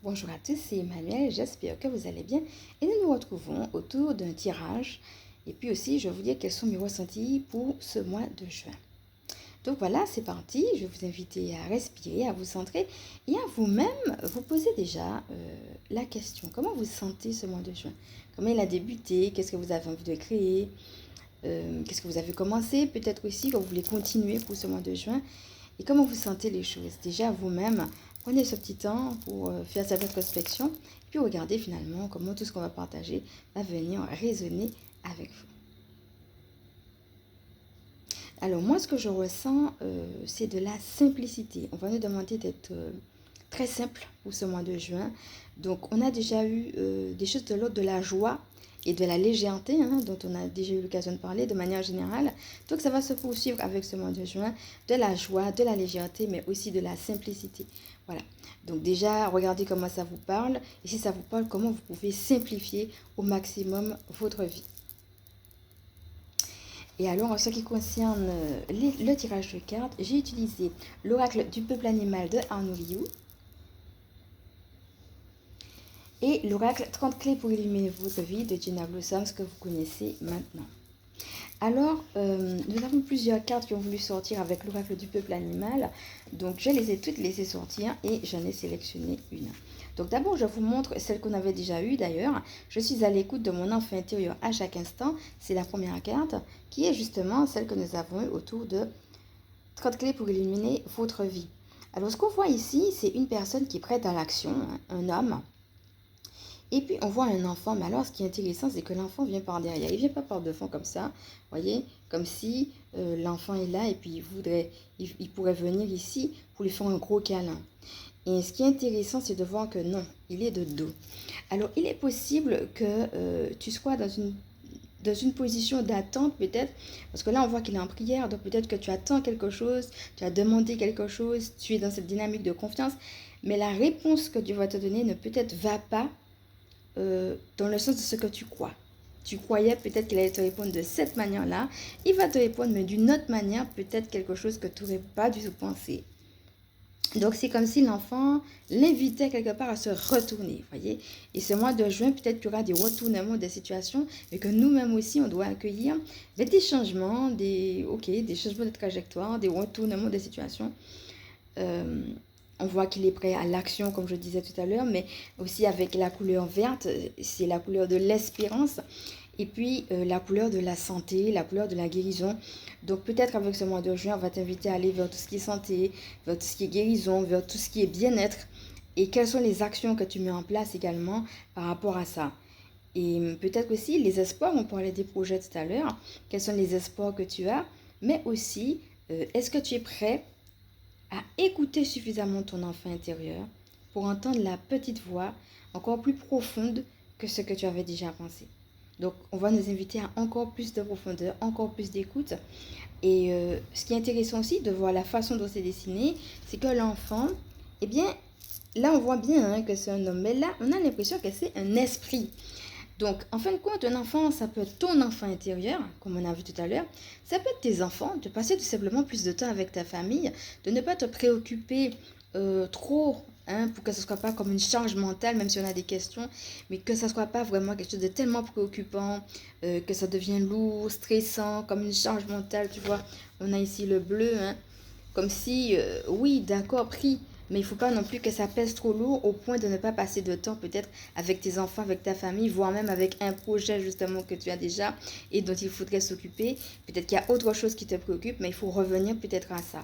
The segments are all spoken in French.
Bonjour à tous, c'est Emmanuel, j'espère que vous allez bien et nous nous retrouvons autour d'un tirage et puis aussi je vais vous dire quels sont mes ressentis pour ce mois de juin. Donc voilà, c'est parti, je vais vous inviter à respirer, à vous centrer et à vous-même vous poser déjà la question, comment vous sentez ce mois de juin? Comment il a débuté? Qu'est-ce que vous avez envie de créer? Qu'est-ce que vous avez commencé? Peut-être aussi que vous voulez continuer pour ce mois de juin. Et comment vous sentez les choses? Déjà vous-même, prenez ce petit temps pour faire cette introspection, puis regardez finalement comment tout ce qu'on va partager va venir résonner avec vous. Alors moi, ce que je ressens, c'est de la simplicité. On va nous demander d'être très simple pour ce mois de juin. Donc on a déjà eu des choses de l'ordre de la joie et de la légèreté, dont on a déjà eu l'occasion de parler de manière générale. Donc ça va se poursuivre avec ce mois de juin, de la joie, de la légèreté, mais aussi de la simplicité. Voilà. Donc déjà, regardez comment ça vous parle. Et si ça vous parle, comment vous pouvez simplifier au maximum votre vie. Et alors, en ce qui concerne le tirage de cartes, j'ai utilisé l'oracle du peuple animal de Arnaud Liu et l'oracle 30 clés pour illuminer votre vie de Gina Blossoms que vous connaissez maintenant. Alors, nous avons plusieurs cartes qui ont voulu sortir avec l'oracle du peuple animal. Donc, je les ai toutes laissées sortir et j'en ai sélectionné une. Donc, d'abord, je vous montre celle qu'on avait déjà eue d'ailleurs. Je suis à l'écoute de mon enfant intérieur à chaque instant. C'est la première carte qui est justement celle que nous avons eue autour de 30 clés pour illuminer votre vie. Alors, ce qu'on voit ici, c'est une personne qui est prête à l'action, un homme. Et puis, on voit un enfant. Mais alors, ce qui est intéressant, c'est que l'enfant vient par derrière. Il ne vient pas par devant comme ça. Vous voyez, comme si l'enfant est là et puis il pourrait venir ici pour lui faire un gros câlin. Et ce qui est intéressant, c'est de voir que non, il est de dos. Alors, il est possible que tu sois dans une position d'attente peut-être, parce que là on voit qu'il est en prière, donc peut-être que tu attends quelque chose, tu as demandé quelque chose, tu es dans cette dynamique de confiance, mais la réponse que Dieu va te donner ne peut-être va pas dans le sens de ce que tu crois. Tu croyais peut-être qu'il allait te répondre de cette manière-là, il va te répondre mais d'une autre manière, peut-être quelque chose que tu n'aurais pas du tout pensé. Donc, c'est comme si l'enfant l'invitait quelque part à se retourner, voyez. Et ce mois de juin, peut-être qu'il y aura des retournements des situations, mais que nous-mêmes aussi, on doit accueillir des changements, des changements de trajectoire, des retournements des situations. On voit qu'il est prêt à l'action, comme je disais tout à l'heure, mais aussi avec la couleur verte, c'est la couleur de l'espérance. Et puis la couleur de la santé, la couleur de la guérison. Donc peut-être avec ce mois de juin, on va t'inviter à aller vers tout ce qui est santé, vers tout ce qui est guérison, vers tout ce qui est bien-être. Et quelles sont les actions que tu mets en place également par rapport à ça. Et peut-être aussi les espoirs, on parlait des projets tout à l'heure. Quels sont les espoirs que tu as. Mais aussi, est-ce que tu es prêt à écouter suffisamment ton enfant intérieur pour entendre la petite voix encore plus profonde que ce que tu avais déjà pensé. Donc, on va nous inviter à encore plus de profondeur, encore plus d'écoute. Et ce qui est intéressant aussi de voir la façon dont c'est dessiné, c'est que l'enfant, eh bien, là, on voit bien que c'est un homme, mais là, on a l'impression que c'est un esprit. Donc, en fin de compte, un enfant, ça peut être ton enfant intérieur, comme on a vu tout à l'heure. Ça peut être tes enfants, de passer tout simplement plus de temps avec ta famille, de ne pas te préoccuper trop, pour que ce ne soit pas comme une charge mentale, même si on a des questions, mais que ce ne soit pas vraiment quelque chose de tellement préoccupant, que ça devienne lourd, stressant, comme une charge mentale, tu vois. On a ici le bleu, comme si, oui, d'accord, pris, mais il ne faut pas non plus que ça pèse trop lourd au point de ne pas passer de temps peut-être avec tes enfants, avec ta famille, voire même avec un projet justement que tu as déjà et dont il faudrait s'occuper. Peut-être qu'il y a autre chose qui te préoccupe, mais il faut revenir peut-être à ça.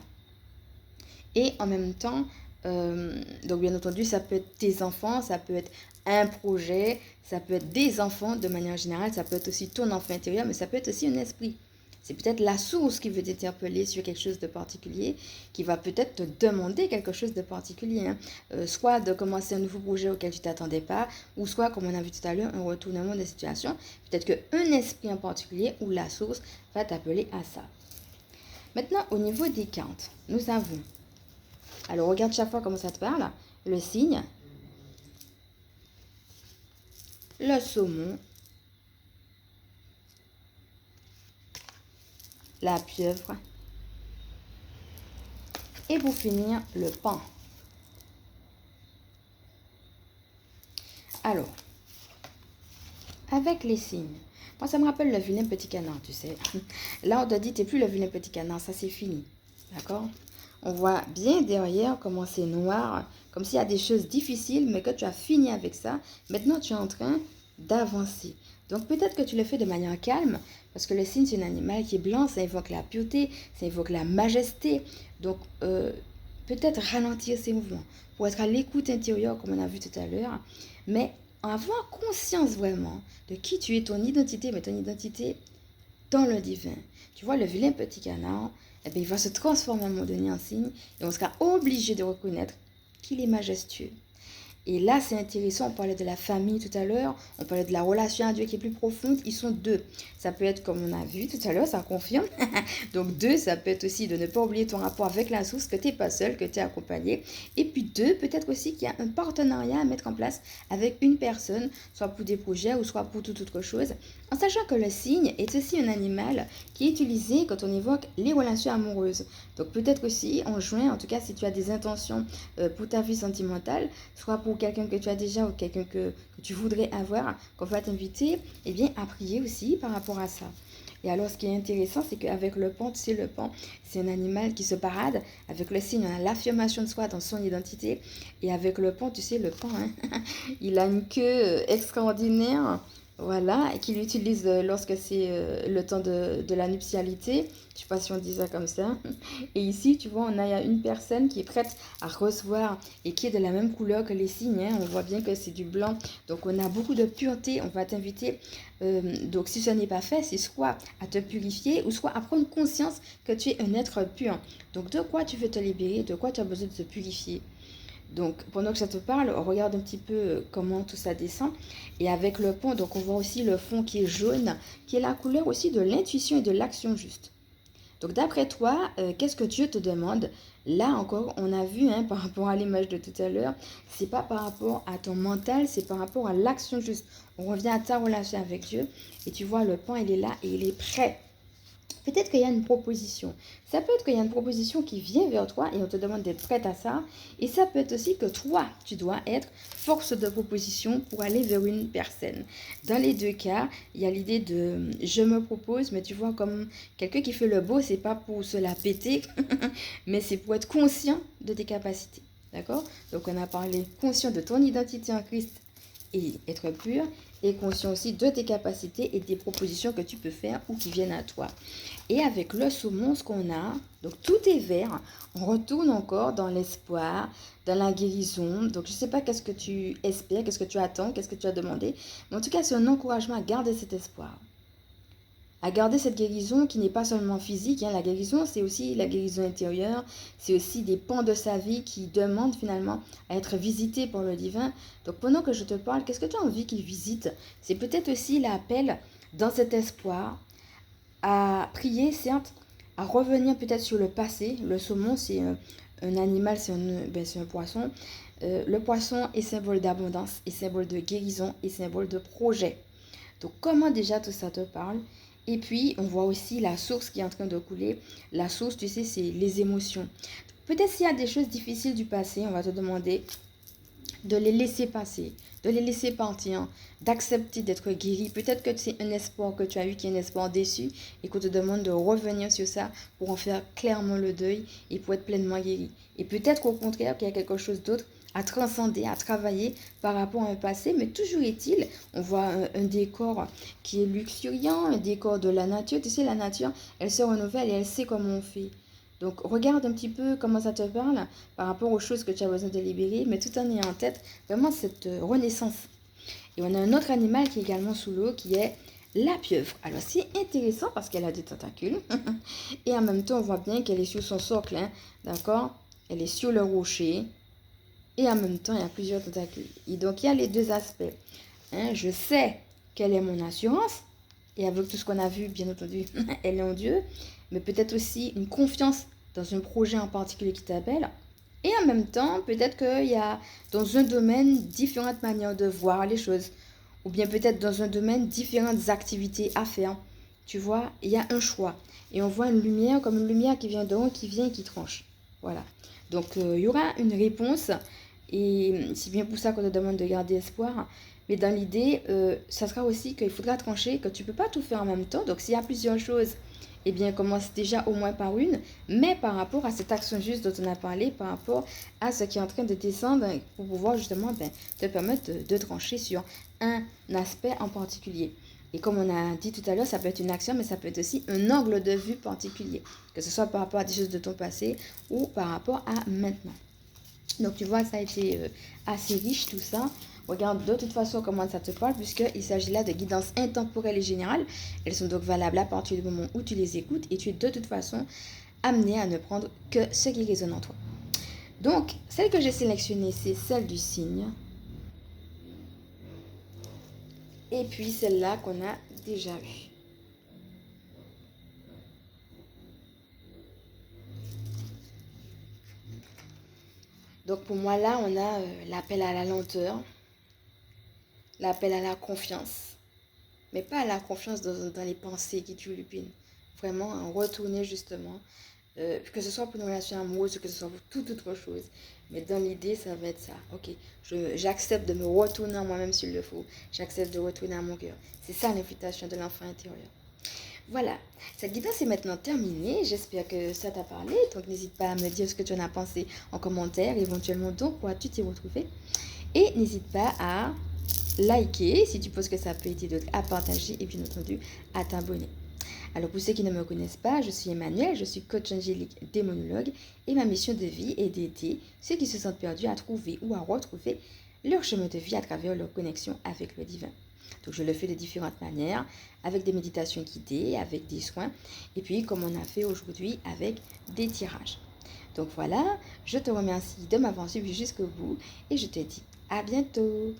Et en même temps, donc bien entendu, ça peut être tes enfants, ça peut être un projet, ça peut être des enfants de manière générale, ça peut être aussi ton enfant intérieur, mais ça peut être aussi un esprit. C'est peut-être la source qui veut t'interpeller sur quelque chose de particulier, qui va peut-être te demander quelque chose de particulier. Soit de commencer un nouveau projet auquel tu ne t'attendais pas, ou soit, comme on a vu tout à l'heure, un retournement des situations. Peut-être qu'un esprit en particulier ou la source va t'appeler à ça. Maintenant, au niveau des cartes, nous avons, alors regarde chaque fois comment ça te parle, le cygne, le saumon, la pieuvre, et pour finir, le paon. Alors, avec les signes, moi ça me rappelle le vilain petit canard, tu sais. Là on te dit, t'es plus le vilain petit canard, ça c'est fini. D'accord? On voit bien derrière comment c'est noir, comme s'il y a des choses difficiles, mais que tu as fini avec ça. Maintenant tu es en train d'avancer. Donc peut-être que tu le fais de manière calme, parce que le cygne c'est un animal qui est blanc, ça évoque la pureté, ça évoque la majesté. Donc peut-être ralentir ses mouvements, pour être à l'écoute intérieure, comme on a vu tout à l'heure, mais avoir conscience vraiment de qui tu es, ton identité, mais ton identité dans le divin. Tu vois, le vilain petit canard, eh bien, il va se transformer à un moment donné en cygne, et on sera obligé de reconnaître qu'il est majestueux. Et là, c'est intéressant, on parlait de la famille tout à l'heure, on parlait de la relation à Dieu qui est plus profonde, ils sont deux. Ça peut être, comme on a vu tout à l'heure, ça confirme. Donc deux, ça peut être aussi de ne pas oublier ton rapport avec la source, que tu n'es pas seul, que tu es accompagné. Et puis deux, peut-être aussi qu'il y a un partenariat à mettre en place avec une personne, soit pour des projets ou soit pour toute autre chose. En sachant que le cygne est aussi un animal qui est utilisé quand on évoque les relations amoureuses. Donc peut-être aussi en juin, en tout cas si tu as des intentions pour ta vie sentimentale, soit pour quelqu'un que tu as déjà ou quelqu'un que tu voudrais avoir, qu'on va t'inviter, eh bien à prier aussi par rapport à ça. Et alors ce qui est intéressant, c'est qu'avec le pan, tu sais, le pan, c'est un animal qui se parade. Avec le cygne, on a l'affirmation de soi dans son identité. Et avec le pan, tu sais, le pan, hein, il a une queue extraordinaire. Voilà, et qu'il utilise lorsque c'est le temps de la nuptialité. Je ne sais pas si on dit ça comme ça. Et ici, tu vois, on a une personne qui est prête à recevoir et qui est de la même couleur que les signes. Hein. On voit bien que c'est du blanc. Donc, on a beaucoup de pureté. On va t'inviter. Donc, si ce n'est pas fait, c'est soit à te purifier ou soit à prendre conscience que tu es un être pur. Donc, de quoi tu veux te libérer? De quoi tu as besoin de te purifier? Donc, pendant que ça te parle, on regarde un petit peu comment tout ça descend. Et avec le pont, donc on voit aussi le fond qui est jaune, qui est la couleur aussi de l'intuition et de l'action juste. Donc, d'après toi, qu'est-ce que Dieu te demande? Là encore, on a vu hein, par rapport à l'image de tout à l'heure, c'est pas par rapport à ton mental, c'est par rapport à l'action juste. On revient à ta relation avec Dieu et tu vois, le pont, il est là et il est prêt. Peut-être qu'il y a une proposition. Ça peut être qu'il y a une proposition qui vient vers toi et on te demande d'être prête à ça. Et ça peut être aussi que toi, tu dois être force de proposition pour aller vers une personne. Dans les deux cas, il y a l'idée de je me propose, mais tu vois, comme quelqu'un qui fait le beau, c'est pas pour se la péter, mais c'est pour être conscient de tes capacités. D'accord? Donc on a parlé conscient de ton identité en Christ et être pur, et conscient aussi de tes capacités et des propositions que tu peux faire ou qui viennent à toi. Et avec le saumon, ce qu'on a, donc tout est vert, on retourne encore dans l'espoir, dans la guérison. Donc je ne sais pas qu'est-ce que tu espères, qu'est-ce que tu attends, qu'est-ce que tu as demandé, mais en tout cas c'est un encouragement à garder cet espoir. À garder cette guérison qui n'est pas seulement physique. Hein. La guérison, c'est aussi la guérison intérieure. C'est aussi des pans de sa vie qui demandent finalement à être visités par le divin. Donc pendant que je te parle, qu'est-ce que tu as envie qu'il visite? C'est peut-être aussi l'appel dans cet espoir à prier, certes, à revenir peut-être sur le passé. Le saumon, c'est un animal, c'est un poisson. Le poisson est symbole d'abondance, est symbole de guérison, est symbole de projet. Donc comment déjà tout ça te parle? Et puis, on voit aussi la source qui est en train de couler. La source, tu sais, c'est les émotions. Peut-être s'il y a des choses difficiles du passé, on va te demander de les laisser passer, de les laisser partir, d'accepter d'être guéri. Peut-être que c'est un espoir que tu as eu qui est un espoir déçu et qu'on te demande de revenir sur ça pour en faire clairement le deuil et pour être pleinement guéri. Et peut-être qu'au contraire, qu'il y a quelque chose d'autre à transcender, à travailler par rapport à un passé, mais toujours est-il, on voit un décor qui est luxuriant, un décor de la nature. Tu sais, la nature, elle se renouvelle et elle sait comment on fait. Donc, regarde un petit peu comment ça te parle par rapport aux choses que tu as besoin de libérer, mais tout en ayant en tête vraiment cette renaissance. Et on a un autre animal qui est également sous l'eau, qui est la pieuvre. Alors, c'est intéressant parce qu'elle a des tentacules. Et en même temps, on voit bien qu'elle est sur son socle, hein, d'accord? Elle est sur le rocher. Et en même temps, il y a plusieurs tentacules. Et donc, il y a les deux aspects. Hein, je sais quelle est mon assurance. Et avec tout ce qu'on a vu, bien entendu, elle est en Dieu. Mais peut-être aussi une confiance dans un projet en particulier qui t'appelle. Et en même temps, peut-être qu'il y a dans un domaine différentes manières de voir les choses. Ou bien peut-être dans un domaine différentes activités à faire. Tu vois, il y a un choix. Et on voit une lumière comme une lumière qui vient d'en haut, qui vient et qui tranche. Voilà. Donc, il y aura une réponse Et c'est bien pour ça qu'on te demande de garder espoir. Mais dans l'idée, ça sera aussi qu'il faudra trancher que tu ne peux pas tout faire en même temps. Donc s'il y a plusieurs choses, eh bien commence déjà au moins par une. Mais par rapport à cette action juste dont on a parlé, par rapport à ce qui est en train de descendre, pour pouvoir justement te permettre de trancher sur un aspect en particulier. Et comme on a dit tout à l'heure, ça peut être une action, mais ça peut être aussi un angle de vue particulier. Que ce soit par rapport à des choses de ton passé ou par rapport à maintenant. Donc tu vois, ça a été assez riche tout ça. Regarde de toute façon comment ça te parle, puisqu'il s'agit là de guidances intemporelles et générales. Elles sont donc valables à partir du moment où tu les écoutes et tu es de toute façon amené à ne prendre que ce qui résonne en toi. Donc, celle que j'ai sélectionnée, c'est celle du cygne. Et puis celle-là qu'on a déjà eue. Donc pour moi là, on a l'appel à la lenteur, l'appel à la confiance, mais pas à la confiance dans les pensées qui turlupinent. Vraiment, retourner justement, que ce soit pour une relation amoureuse ou que ce soit pour toute autre chose. Mais dans l'idée, ça va être ça. Ok, j'accepte de me retourner en moi-même s'il le faut. J'accepte de retourner à mon cœur. C'est ça l'invitation de l'enfant intérieur. Voilà, cette guidance est maintenant terminée. J'espère que ça t'a parlé. Donc n'hésite pas à me dire ce que tu en as pensé en commentaire. Éventuellement, donc, pourras-tu t'y retrouver. Et n'hésite pas à liker si tu penses que ça peut aider d'autres, à partager et bien entendu à t'abonner. Alors pour ceux qui ne me connaissent pas, je suis Emmanuelle, je suis coach angélique démonologue et ma mission de vie est d'aider ceux qui se sentent perdus à trouver ou à retrouver leur chemin de vie à travers leur connexion avec le divin. Donc je le fais de différentes manières, avec des méditations guidées, avec des soins et puis comme on a fait aujourd'hui avec des tirages. Donc voilà, je te remercie de m'avoir suivi jusqu'au bout et je te dis à bientôt.